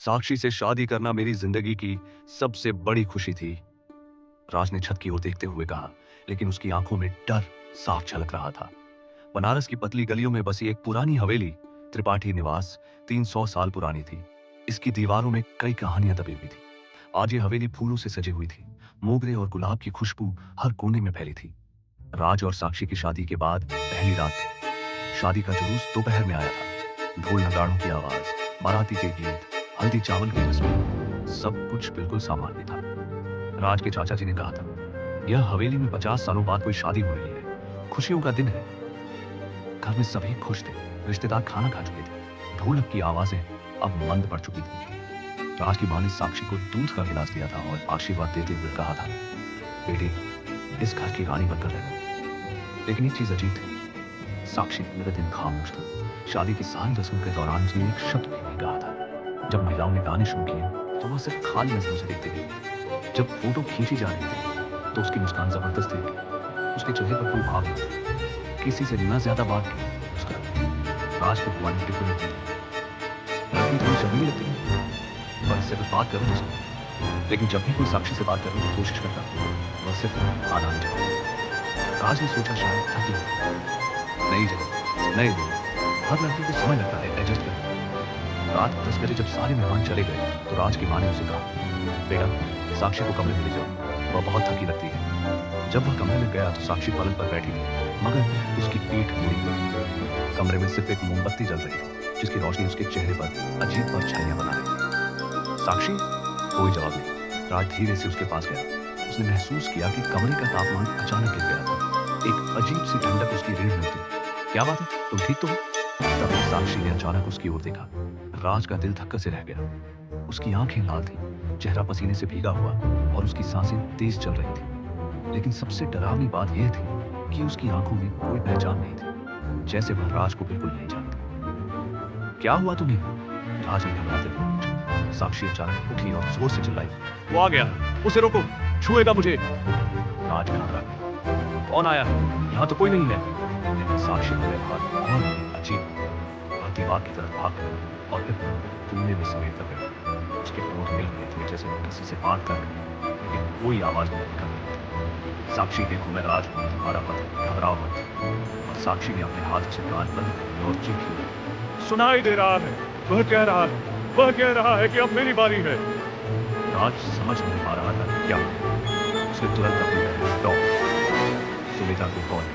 साक्षी से शादी करना मेरी जिंदगी की सबसे बड़ी खुशी थी। राज ने छत की ओर देखते हुए कहा, लेकिन उसकी आंखों में डर साफ झलक रहा था। बनारस की पतली गलियों में बसी एक पुरानी हवेली, त्रिपाठी निवास, 300 साल पुरानी थी। इसकी दीवारों में कई कहानियां दबी हुई थी। आज ये हवेली फूलों से सजी हुई थी। मोगरे और गुलाब की खुशबू हर कोने में फैली थी। राज और साक्षी की शादी के बाद पहली रात थी। शादी का जुलूस दोपहर में आया था। ढोल नगाड़ों की आवाज, बाराती के गीत, हल्दी चावल की रस्में, सब कुछ बिल्कुल सामान्य था। राज के चाचा जी ने कहा था, यह हवेली में 50 सालों बाद कोई शादी हो रही है। खुशियों का दिन है। घर में सभी खुश थे। रिश्तेदार खाना खा चुके थे। ढोलक की आवाजें अब मंद पड़ चुकी थी। राज की मां ने साक्षी को दूध का गिलास दिया था और आशीर्वाद देते हुए कहा था, बेटी, इस घर की रानी बनकर रहना। लेकिन एक चीज अजीब थी। साक्षी पूरे दिन खामोश था। शादी की सारी रस्मों के दौरान उसने एक शब्द भी नहीं कहा था। जब महिलाओं ने गाने शुरू किए तो वह सिर्फ खाली नजरों से देखती रही। जब फोटो खींची जा रही थी तो उसकी मुस्कान जबरदस्त थी। उसके चेहरे पर कोई भाव नहीं था। किसी से न ज्यादा बात की उसका। राज को बुआ ने बिल्कुल नहीं थी। लड़की थोड़ी शर्मीली लगती है और इससे कुछ बात करूं उससे। लेकिन जब भी कोई साक्षी से बात करने की कोशिश करता वह सिर्फ आधा नहीं जवाब। राज ने सोचा शायद थकी हो। नई जगह, नए लोग, हर लड़की को समय लगता है एडजस्ट करने। रात 10 बजे जब सारे मेहमान चले गए तो राज की मां ने उसे कहा, बेटा, साक्षी को कमरे में ले जाओ, वह बहुत थकी लगती है। जब वह कमरे में गया तो साक्षी पलंग पर बैठी थी, मगर उसकी पीठ मुड़ी हुई थी। कमरे में सिर्फ एक मोमबत्ती जल रही थी, जिसकी रोशनी उसके चेहरे पर अजीब परछाइयां बना रही थी। साक्षी? कोई जवाब नहीं। राज धीरे से उसके पास गया। उसने महसूस किया कि कमरे का तापमान अचानक गिर गया था। एक अजीब सी ठंडक उसकी रीढ़ में थी। क्या बात है, तुम ठीक तो हो? तभी साक्षी ने अचानक उसकी ओर देखा। राज का दिल धक्का से रह गया। उसकी आंखें लाल थी, चेहरा पसीने से भीगा हुआ और उसकी सांसें तेज चल रही थी। लेकिन सबसे डरावनी बात यह थी कि उसकी आंखों में कोई पहचान नहीं थी, जैसे वह राज को बिल्कुल नहीं जानती। क्या हुआ तुम्हें? राज ने घबराते हुए पूछा। साक्षी अचानक उठी और जोर से चिल्लाई, वो आ गया, उसे रोको, छुएगा मुझे। राज घबरा गया। कौन आया? यहाँ तो कोई नहीं है। लेकिन साक्षी का व्यवहार बहुत अजीब। वह दीवार की तरफ भाग गया और फिर टूने में समेट कर गया। उसके होंठ मिल गए थे जैसे वो किसी से बात कर रहे थे, लेकिन कोई आवाज नहीं निकल रही थी। साक्षी देखो, मैं राज हूं, तुम्हारा पति, घबराओ मत। और साक्षी ने अपने हाथ से कान बंद किए और चीख ली, सुनाई दे रहा है, वह कह रहा है, वह कह रहा है कि अब मेरी बारी है। राज समझ नहीं पा रहा था क्या। उसने तुरंत अपनी डॉग सुनीता को कॉल